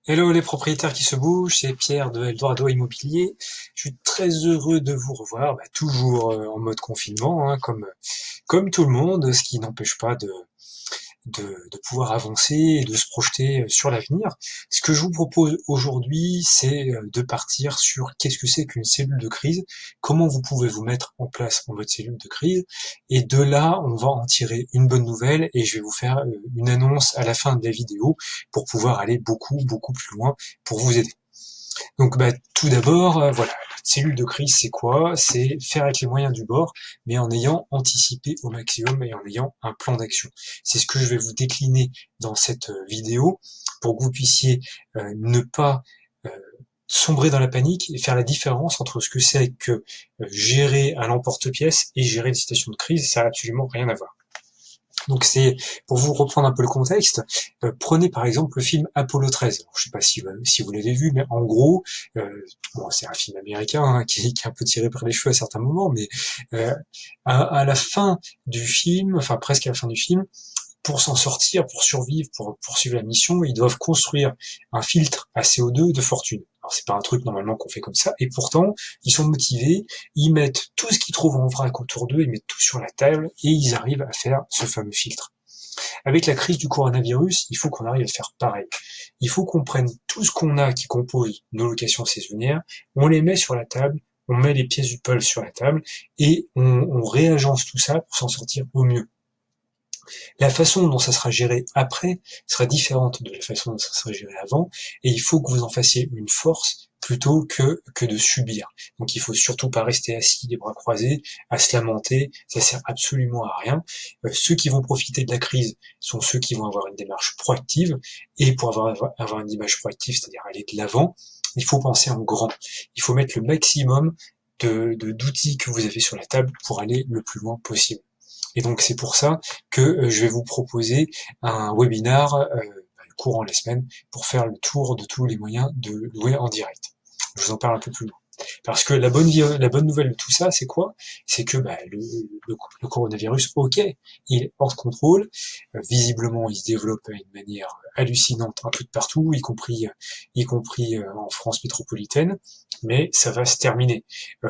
Hello les propriétaires qui se bougent, c'est Pierre de Eldorado Immobilier. Je suis très heureux de vous revoir, toujours en mode confinement, hein, comme tout le monde, ce qui n'empêche pas de pouvoir avancer et de se projeter sur l'avenir. Ce que je vous propose aujourd'hui, c'est de partir sur qu'est-ce que c'est qu'une cellule de crise, comment vous pouvez vous mettre en place en votre cellule de crise, et de là, on va en tirer une bonne nouvelle, et je vais vous faire une annonce à la fin de la vidéo pour pouvoir aller beaucoup plus loin pour vous aider. Donc tout d'abord, voilà, la cellule de crise, c'est quoi? C'est faire avec les moyens du bord, mais en ayant anticipé au maximum et en ayant un plan d'action. C'est ce que je vais vous décliner dans cette vidéo pour que vous puissiez ne pas euh, sombrer dans la panique et faire la différence entre ce que c'est que gérer à l'emporte-pièce et gérer une situation de crise. Ça n'a absolument rien à voir. Donc c'est pour vous reprendre un peu le contexte. Prenez par exemple le film Apollo 13. Alors, je sais pas si vous l'avez vu, mais en gros, euh, bon, c'est un film américain hein, qui est un peu tiré par les cheveux à certains moments, mais euh, à la fin du film, enfin presque à la fin du film, pour s'en sortir, pour survivre, pour poursuivre la mission, ils doivent construire un filtre à CO2 de fortune. Alors c'est pas un truc normalement qu'on fait comme ça, et pourtant ils sont motivés, ils mettent tout ce qu'ils trouvent en vrac autour d'eux, ils mettent tout sur la table et ils arrivent à faire ce fameux filtre. Avec la crise du coronavirus, il faut qu'on arrive à faire pareil. Il faut qu'on prenne tout ce qu'on a qui compose nos locations saisonnières, on les met sur la table, on met les pièces du puzzle sur la table et on réagence tout ça pour s'en sortir au mieux. La façon dont ça sera géré après sera différente de la façon dont ça sera géré avant, et il faut que vous en fassiez une force plutôt que de subir. Donc il faut surtout pas rester assis les bras croisés, à se lamenter, ça sert absolument à rien. Ceux qui vont profiter de la crise sont ceux qui vont avoir une démarche proactive, et pour avoir une démarche proactive, c'est-à-dire aller de l'avant, il faut penser en grand. Il faut mettre le maximum d'outils que vous avez sur la table pour aller le plus loin possible. Et donc c'est pour ça que je vais vous proposer un webinar courant les semaines pour faire le tour de tous les moyens de louer en direct. Je vous en parle un peu plus loin. Parce que la bonne nouvelle de tout ça, c'est quoi? C'est que le coronavirus, ok, il est hors de contrôle. Visiblement, il se développe d'une manière hallucinante un peu de partout, y compris en France métropolitaine. Mais ça va se terminer.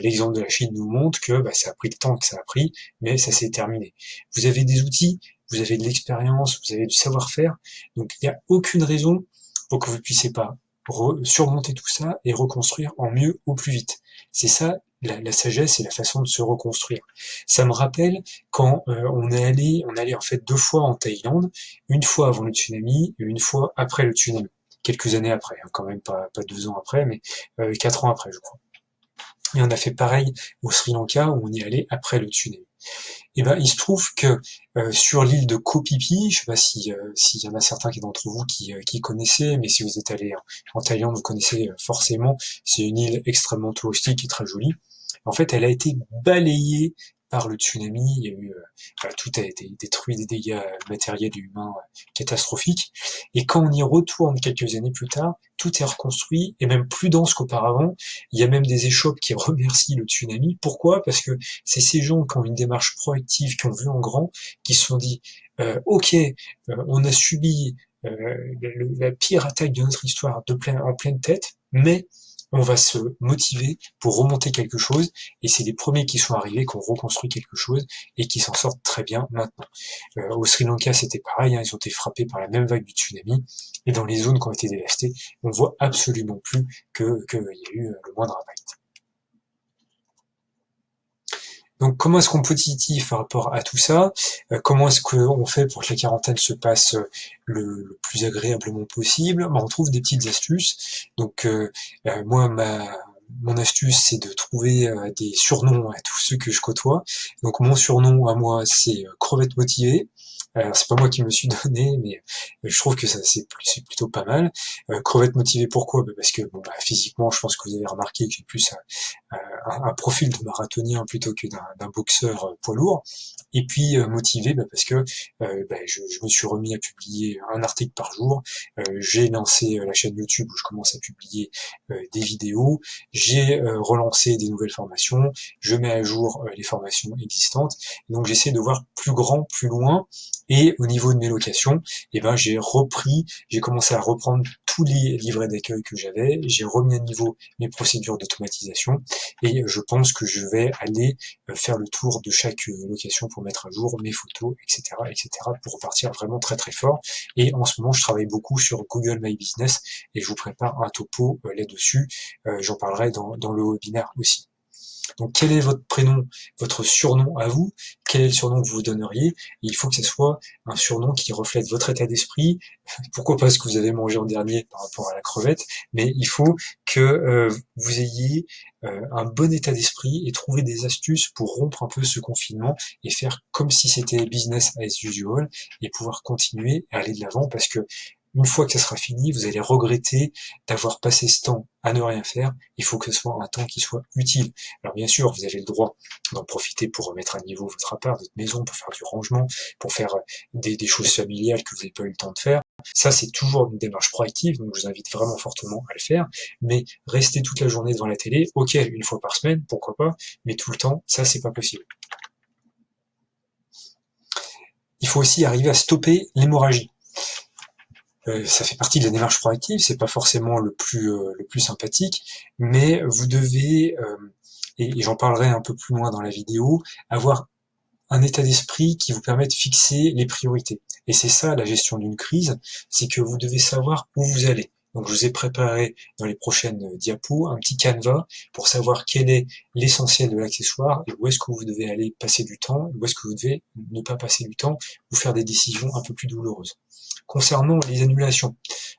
L'exemple de la Chine nous montre que ça a pris le temps que ça a pris, mais ça s'est terminé. Vous avez des outils, vous avez de l'expérience, vous avez du savoir-faire, donc il n'y a aucune raison pour que vous ne puissiez pas surmonter tout ça et reconstruire en mieux au plus vite. C'est ça la sagesse et la façon de se reconstruire. Ça me rappelle quand on allait en fait 2 fois en Thaïlande, une fois avant le tsunami et une fois après le tsunami. Quelques années après, hein, quand même pas 2 ans après, mais 4 ans après, je crois. Et on a fait pareil au Sri Lanka où on y allait après le tsunami. Et il se trouve que sur l'île de Koh Phi Phi, je sais pas s'il y en a certains qui d'entre vous qui connaissaient, mais si vous êtes allé en Thaïlande, vous connaissez forcément. C'est une île extrêmement touristique et très jolie. En fait, elle a été balayée par le tsunami. Il y a eu, tout a été détruit, des dégâts matériels et humains catastrophiques. Et quand on y retourne quelques années plus tard, tout est reconstruit et même plus dense qu'auparavant. Il y a même des échoppes qui remercient le tsunami. Pourquoi? Parce que c'est ces gens qui ont une démarche proactive, qui ont vu en grand, qui se sont dit ok, on a subi la pire attaque de notre histoire en pleine tête, mais on va se motiver pour remonter quelque chose, et c'est les premiers qui sont arrivés, qui ont reconstruit quelque chose, et qui s'en sortent très bien maintenant. Au Sri Lanka, c'était pareil, hein, ils ont été frappés par la même vague du tsunami, et dans les zones qui ont été dévastées, on voit absolument plus qu'il y a eu le moindre impact. Donc comment est-ce qu'on positif par rapport à tout ça? Comment est-ce qu'on fait pour que la quarantaine se passe le plus agréablement possible? On trouve des petites astuces. Donc moi, mon astuce, c'est de trouver des surnoms à tous ceux que je côtoie. Donc mon surnom à moi, c'est crevette motivée. Alors c'est pas moi qui me le suis donné, mais je trouve que ça c'est plutôt pas mal. Crevette motivée, pourquoi? Parce que bon, physiquement, je pense que vous avez remarqué que j'ai plus un profil de marathonien plutôt que d'un boxeur poids lourd. Et puis motivé parce que je me suis remis à publier un article par jour. J'ai lancé la chaîne YouTube où je commence à publier des vidéos. J'ai relancé des nouvelles formations. Je mets à jour les formations existantes. Et donc j'essaie de voir plus grand, plus loin, Et au niveau de mes locations, j'ai commencé à reprendre tous les livrets d'accueil que j'avais, j'ai remis à niveau mes procédures d'automatisation, et je pense que je vais aller faire le tour de chaque location pour mettre à jour mes photos, etc., etc., pour repartir vraiment très très fort. Et en ce moment, je travaille beaucoup sur Google My Business, et je vous prépare un topo là-dessus. J'en parlerai dans le webinaire aussi. Donc quel est votre prénom, votre surnom à vous? Quel est le surnom que vous vous donneriez? Et il faut que ce soit un surnom qui reflète votre état d'esprit. Pourquoi pas ce que vous avez mangé en dernier par rapport à la crevette, mais il faut que vous ayez un bon état d'esprit et trouver des astuces pour rompre un peu ce confinement et faire comme si c'était business as usual et pouvoir continuer à aller de l'avant, parce que une fois que ça sera fini, vous allez regretter d'avoir passé ce temps à ne rien faire. Il faut que ce soit un temps qui soit utile. Alors bien sûr, vous avez le droit d'en profiter pour remettre à niveau votre appart, votre maison, pour faire du rangement, pour faire des choses familiales que vous n'avez pas eu le temps de faire. Ça, c'est toujours une démarche proactive, donc je vous invite vraiment fortement à le faire. Mais rester toute la journée devant la télé, ok, une fois par semaine, pourquoi pas, mais tout le temps, ça, c'est pas possible. Il faut aussi arriver à stopper l'hémorragie. Ça fait partie de la démarche proactive, c'est pas forcément le plus sympathique, mais vous devez, et j'en parlerai un peu plus loin dans la vidéo, avoir un état d'esprit qui vous permet de fixer les priorités. Et c'est ça la gestion d'une crise, c'est que vous devez savoir où vous allez. Donc je vous ai préparé dans les prochaines diapos un petit canevas pour savoir quel est l'essentiel de l'accessoire et où est-ce que vous devez aller passer du temps, où est-ce que vous devez ne pas passer du temps ou faire des décisions un peu plus douloureuses. Concernant les annulations,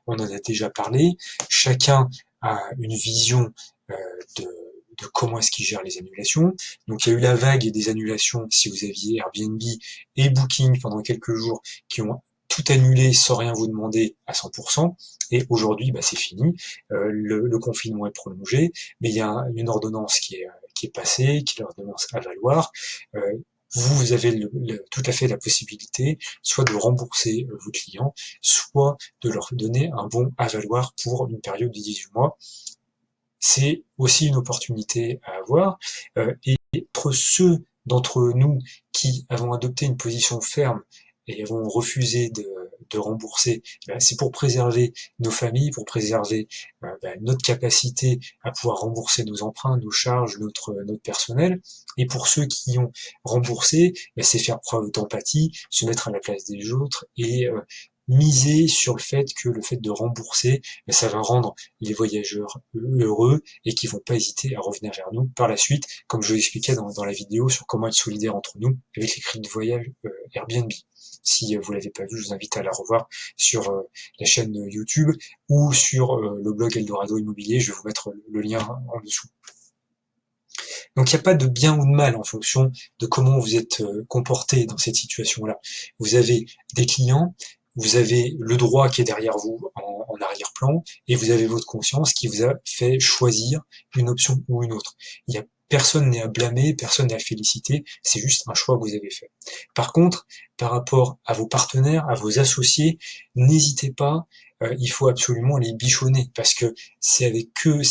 on en a déjà parlé, chacun a une vision euh, de, de comment est-ce qu'il gère les annulations. Donc il y a eu la vague des annulations si vous aviez Airbnb et Booking pendant quelques jours qui ont tout annulé sans rien vous demander à 100%. Et aujourd'hui, c'est fini. Le confinement est prolongé, mais il y a une ordonnance qui est passée, qui est l'ordonnance à valoir. Euh, vous avez tout à fait la possibilité soit de rembourser vos clients, soit de leur donner un bon à valoir pour une période de 18 mois. C'est aussi une opportunité à avoir. Et pour ceux d'entre nous qui avons adopté une position ferme et avons refusé de rembourser, c'est pour préserver nos familles, pour préserver notre capacité à pouvoir rembourser nos emprunts, nos charges, notre personnel. Et pour ceux qui ont remboursé, c'est faire preuve d'empathie, se mettre à la place des autres et miser sur le fait que le fait de rembourser, ça va rendre les voyageurs heureux et qui vont pas hésiter à revenir vers nous par la suite, comme je l'expliquais dans la vidéo sur comment être solidaire entre nous avec les crédits de voyage Airbnb. Si vous l'avez pas vu, je vous invite à la revoir sur la chaîne YouTube ou sur le blog Eldorado Immobilier, je vais vous mettre le lien en dessous. Donc il n'y a pas de bien ou de mal en fonction de comment vous êtes comporté dans cette situation-là. Vous avez des clients, vous avez le droit qui est derrière vous en arrière-plan, et vous avez votre conscience qui vous a fait choisir une option ou une autre. Il y a personne n'est à blâmer, personne n'est à féliciter, c'est juste un choix que vous avez fait. Par contre, par rapport à vos partenaires, à vos associés, n'hésitez pas, il faut absolument les bichonner, parce que c'est avec eux,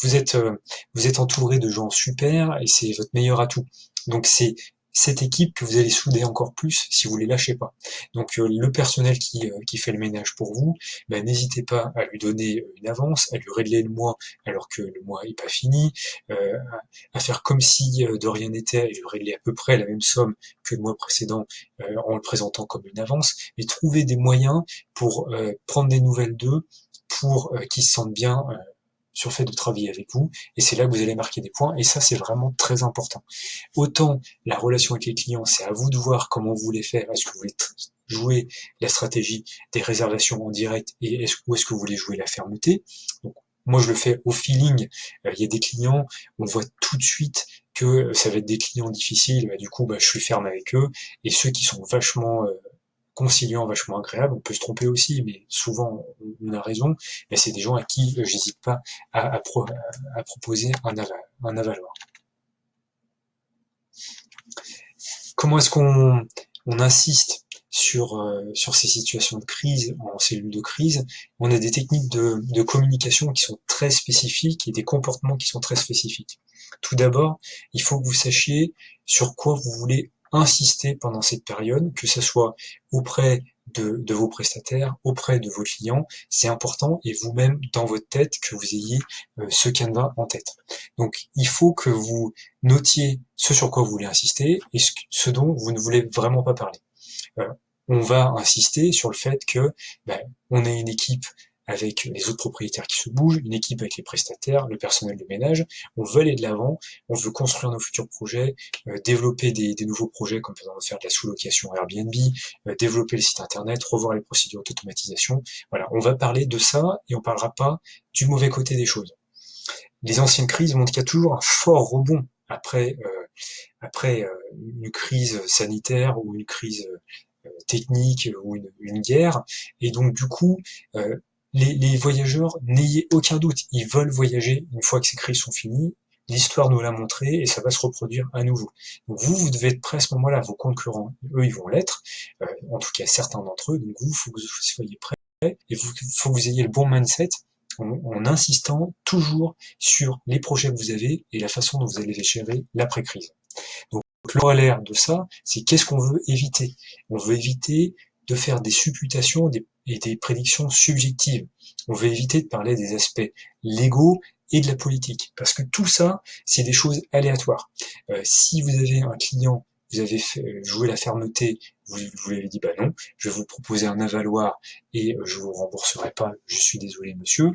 vous êtes entouré de gens super et c'est votre meilleur atout. Donc c'est cette équipe que vous allez souder encore plus si vous les lâchez pas. Donc le personnel qui fait le ménage pour vous, n'hésitez pas à lui donner une avance, à lui régler le mois alors que le mois est pas fini, à faire comme si de rien n'était et lui régler à peu près la même somme que le mois précédent en le présentant comme une avance, mais trouver des moyens pour prendre des nouvelles d'eux, pour qu'ils se sentent bien sur le fait de travailler avec vous, et c'est là que vous allez marquer des points, et ça c'est vraiment très important. Autant la relation avec les clients, c'est à vous de voir comment vous voulez faire, est-ce que vous voulez jouer la stratégie des réservations en direct, et où est-ce que vous voulez jouer la fermeté. Donc, moi je le fais au feeling, il y a des clients, on voit tout de suite que ça va être des clients difficiles, du coup je suis ferme avec eux, et ceux qui sont vachement conciliant, vachement agréable, on peut se tromper aussi, mais souvent on a raison, mais c'est des gens à qui j'hésite pas à proposer un avaloir. Comment est-ce qu'on insiste sur ces situations de crise, en cellule de crise? On a des techniques de communication qui sont très spécifiques et des comportements qui sont très spécifiques. Tout d'abord, il faut que vous sachiez sur quoi vous voulez insister pendant cette période, que ce soit auprès de vos prestataires, auprès de vos clients, c'est important, et vous-même dans votre tête, que vous ayez ce canevas en tête. Donc il faut que vous notiez ce sur quoi vous voulez insister et ce dont vous ne voulez vraiment pas parler. Euh, on va insister sur le fait que on est une équipe avec les autres propriétaires qui se bougent, une équipe avec les prestataires, le personnel de ménage, on veut aller de l'avant, on veut construire nos futurs projets, développer des nouveaux projets comme par exemple faire de la sous-location Airbnb, développer le site internet, revoir les procédures d'automatisation. Voilà, on va parler de ça et on parlera pas du mauvais côté des choses. Les anciennes crises montrent qu'il y a toujours un fort rebond après une crise sanitaire ou une crise technique ou une guerre, et donc du coup les voyageurs, n'ayez aucun doute, ils veulent voyager une fois que ces crises sont finies, l'histoire nous l'a montré et ça va se reproduire à nouveau. Donc vous devez être prêts à ce moment-là, vos concurrents, eux, ils vont l'être, en tout cas certains d'entre eux, donc vous, il faut que vous soyez prêts, et il faut que vous ayez le bon mindset en insistant toujours sur les projets que vous avez et la façon dont vous allez les gérer l'après-crise. Donc le corollaire de ça, c'est qu'est-ce qu'on veut éviter? On veut éviter de faire des supputations et des prédictions subjectives. On veut éviter de parler des aspects légaux et de la politique, parce que tout ça, c'est des choses aléatoires. Si vous avez un client, vous avez joué la fermeté, vous lui avez dit bah non, je vais vous proposer un avaloir et je vous rembourserai pas, je suis désolé monsieur,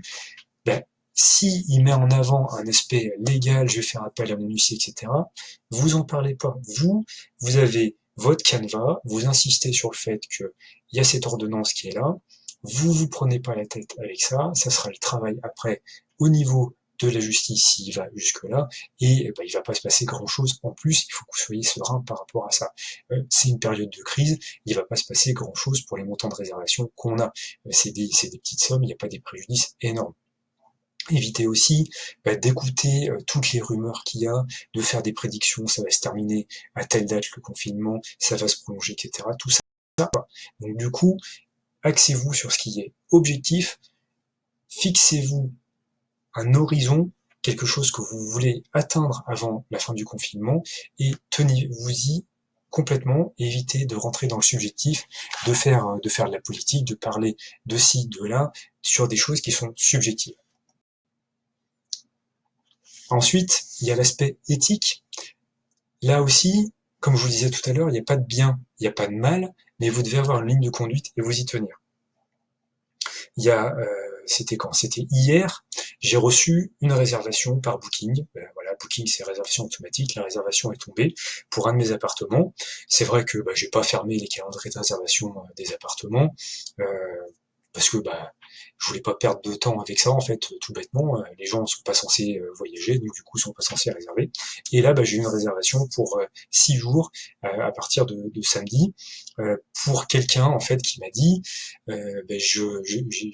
ben, si il met en avant un aspect légal, je vais faire appel à mon huissier, etc., vous en parlez pas. Vous avez votre canevas, vous insistez sur le fait qu'il y a cette ordonnance qui est là, vous prenez pas la tête avec ça, ça sera le travail après au niveau de la justice s'il va jusque-là, et il va pas se passer grand-chose en plus, il faut que vous soyez serein par rapport à ça. C'est une période de crise, il va pas se passer grand-chose pour les montants de réservation qu'on a. C'est des petites sommes, il n'y a pas des préjudices énormes. Évitez aussi d'écouter toutes les rumeurs qu'il y a, de faire des prédictions, ça va se terminer à telle date le confinement, ça va se prolonger, etc. Tout ça. Donc du coup, axez-vous sur ce qui est objectif, fixez-vous un horizon, quelque chose que vous voulez atteindre avant la fin du confinement, et tenez-vous-y complètement, évitez de rentrer dans le subjectif, de faire de la politique, de parler de ci, de là, sur des choses qui sont subjectives. Ensuite, il y a l'aspect éthique. Là aussi, comme je vous le disais tout à l'heure, il n'y a pas de bien, il n'y a pas de mal, mais vous devez avoir une ligne de conduite et vous y tenir. Il y a, c'était quand? C'était hier, j'ai reçu une réservation par Booking. Voilà, Booking, c'est réservation automatique. La réservation est tombée pour un de mes appartements. C'est vrai que j'ai pas fermé les calendriers de réservation des appartements. Euh, parce que je voulais pas perdre de temps avec ça en fait, tout bêtement. Les gens sont pas censés voyager, donc du coup ils sont pas censés réserver. Et là j'ai eu une réservation pour 6 jours à partir de samedi pour quelqu'un en fait qui m'a dit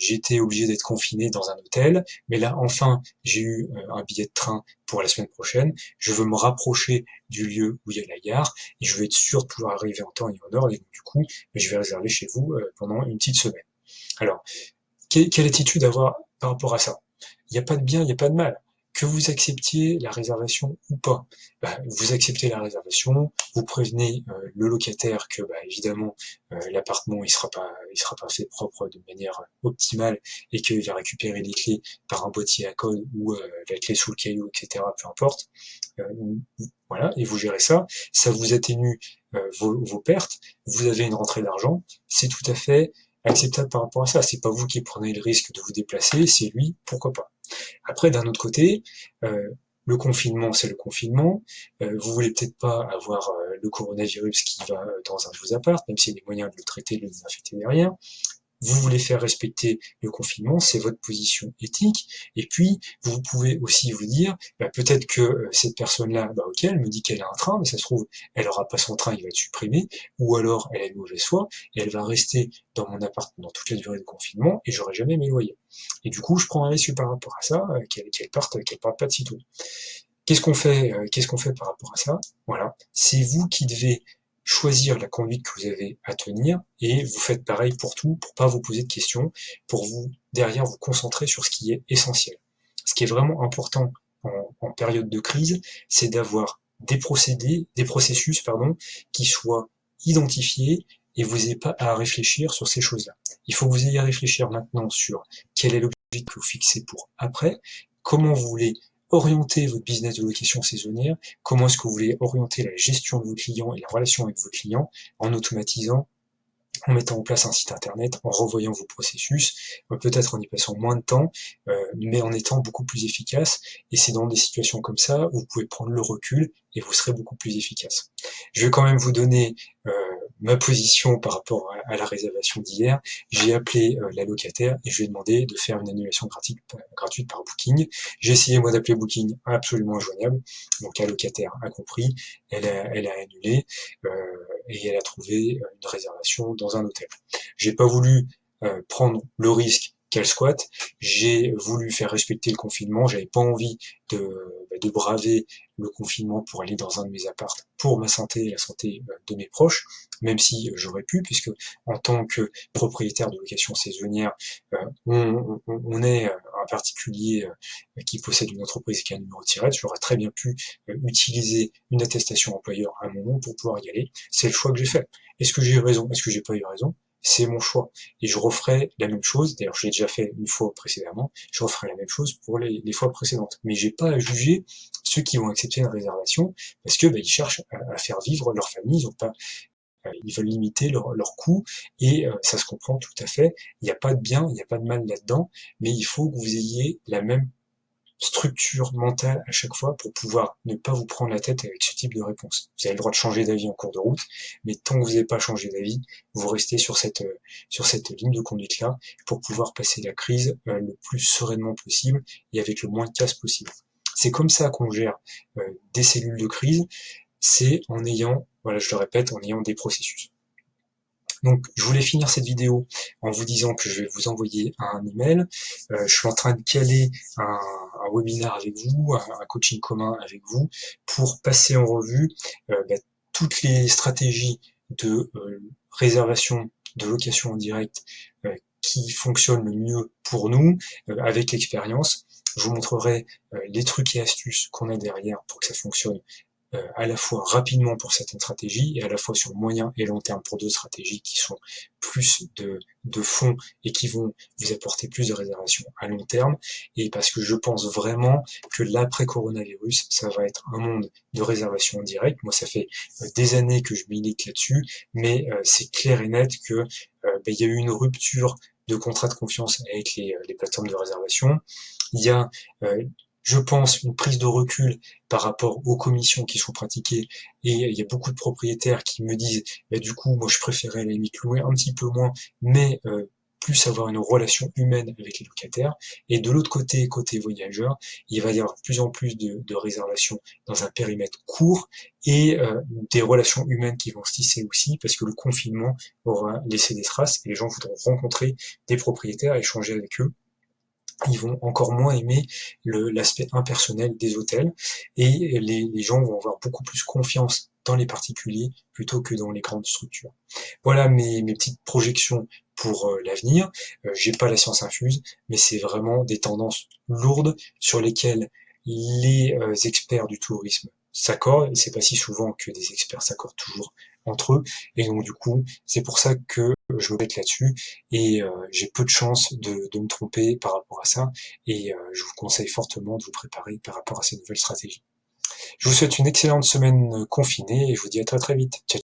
j'étais obligé d'être confiné dans un hôtel, mais là enfin j'ai eu un billet de train pour la semaine prochaine. Je veux me rapprocher du lieu où il y a la gare et je veux être sûr de pouvoir arriver en temps et en heure. Et donc, du coup, je vais réserver chez vous pendant une petite semaine. Alors, quelle attitude avoir par rapport à ça? Il n'y a pas de bien, il n'y a pas de mal. Que vous acceptiez la réservation ou pas, vous acceptez la réservation, vous prévenez le locataire que évidemment l'appartement il sera pas fait propre de manière optimale et qu'il va récupérer les clés par un boîtier à code ou la clé sous le caillou, etc. Peu importe. Euh, voilà, et vous gérez ça. Ça vous atténue vos pertes. Vous avez une rentrée d'argent. C'est tout à fait acceptable par rapport à ça. C'est pas vous qui prenez le risque de vous déplacer, c'est lui, pourquoi pas. Après, d'un autre côté, le confinement, c'est le confinement. Vous voulez peut-être pas avoir le coronavirus qui va dans un de vos apparts, même s'il y a des moyens de le traiter, de le désinfecter derrière. Vous voulez faire respecter le confinement, c'est votre position éthique. Et puis, vous pouvez aussi vous dire, peut-être que cette personne-là, ok, elle me dit qu'elle a un train, mais ça se trouve, elle aura pas son train, il va être supprimé, ou alors elle a une mauvaise foi, et elle va rester dans mon appart pendant toute la durée du confinement, et j'aurai jamais mes loyers. Et du coup, je prends un risque par rapport à ça, qu'elle parte pas de sitôt. Qu'est-ce qu'on fait par rapport à ça? Voilà. C'est vous qui devez choisir la conduite que vous avez à tenir et vous faites pareil pour tout, pour pas vous poser de questions, pour vous, derrière, vous concentrer sur ce qui est essentiel. Ce qui est vraiment important en période de crise, c'est d'avoir des procédés, des processus, pardon, qui soient identifiés et vous n'ayez pas à réfléchir sur ces choses-là. Il faut que vous ayez à réfléchir maintenant sur quel est l'objectif que vous fixez pour après, comment vous voulez orienter votre business de location saisonnière, comment est-ce que vous voulez orienter la gestion de vos clients et la relation avec vos clients en automatisant, en mettant en place un site internet, en revoyant vos processus, peut-être en y passant moins de temps, mais en étant beaucoup plus efficace. Et c'est dans des situations comme ça où vous pouvez prendre le recul et vous serez beaucoup plus efficace. Je vais quand même vous donner ma position par rapport à la réservation d'hier. J'ai appelé la locataire et je lui ai demandé de faire une annulation gratuite par Booking. J'ai essayé moi d'appeler Booking, absolument injoignable. Donc la locataire a compris, elle a annulé. Et elle a trouvé une réservation dans un hôtel. J'ai pas voulu prendre le risque qu'elle squatte, j'ai voulu faire respecter le confinement, j'avais pas envie de braver le confinement pour aller dans un de mes appartes pour ma santé et la santé de mes proches, même si j'aurais pu, puisque en tant que propriétaire de location saisonnière, on est un particulier qui possède une entreprise qui a un numéro de SIRET, j'aurais très bien pu utiliser une attestation employeur à mon nom pour pouvoir y aller. C'est le choix que j'ai fait. Est-ce que j'ai eu raison? Est-ce que j'ai pas eu raison? C'est mon choix. Et je referai la même chose, d'ailleurs je l'ai déjà fait une fois précédemment, je referai la même chose pour les fois précédentes. Mais j'ai pas à juger ceux qui vont accepter une réservation, parce que ils cherchent à faire vivre leur famille, ils ont pas, ils veulent limiter leurs coûts, et ça se comprend tout à fait. Il n'y a pas de bien, il n'y a pas de mal là-dedans, mais il faut que vous ayez la même structure mentale à chaque fois pour pouvoir ne pas vous prendre la tête avec ce type de réponse. Vous avez le droit de changer d'avis en cours de route, mais tant que vous n'avez pas changé d'avis, vous restez sur cette ligne de conduite-là pour pouvoir passer la crise le plus sereinement possible et avec le moins de casse possible. C'est comme ça qu'on gère des cellules de crise, c'est en ayant, voilà, je le répète, en ayant des processus. Donc, je voulais finir cette vidéo en vous disant que je vais vous envoyer un email. Je suis en train de caler un webinaire avec vous, un coaching commun avec vous, pour passer en revue toutes les stratégies de réservation, de location en direct qui fonctionnent le mieux pour nous, avec l'expérience. Je vous montrerai les trucs et astuces qu'on a derrière pour que ça fonctionne à la fois rapidement pour certaines stratégies et à la fois sur moyen et long terme pour d'autres stratégies qui sont plus de fond et qui vont vous apporter plus de réservations à long terme. Et parce que je pense vraiment que l'après-coronavirus, ça va être un monde de réservation en direct. Moi, ça fait des années que je milite là-dessus, mais c'est clair et net que il y a eu une rupture de contrat de confiance avec les plateformes de réservation. Il y a je pense, une prise de recul par rapport aux commissions qui sont pratiquées, et il y a beaucoup de propriétaires qui me disent du coup moi je préférais à la limite louer un petit peu moins, mais plus avoir une relation humaine avec les locataires. Et de l'autre côté, côté voyageurs, il va y avoir de plus en plus de réservations dans un périmètre court et des relations humaines qui vont se tisser aussi parce que le confinement aura laissé des traces et les gens voudront rencontrer des propriétaires, échanger avec eux. Ils vont encore moins aimer l'aspect impersonnel des hôtels et les gens vont avoir beaucoup plus confiance dans les particuliers plutôt que dans les grandes structures. Voilà mes petites projections pour l'avenir. J'ai pas la science infuse, mais c'est vraiment des tendances lourdes sur lesquelles les experts du tourisme s'accordent, et c'est pas si souvent que des experts s'accordent toujours entre eux, et donc du coup, c'est pour ça que je me bête là-dessus, et j'ai peu de chances de me tromper par rapport à ça, et je vous conseille fortement de vous préparer par rapport à ces nouvelles stratégies. Je vous souhaite une excellente semaine confinée, et je vous dis à très très vite. Ciao.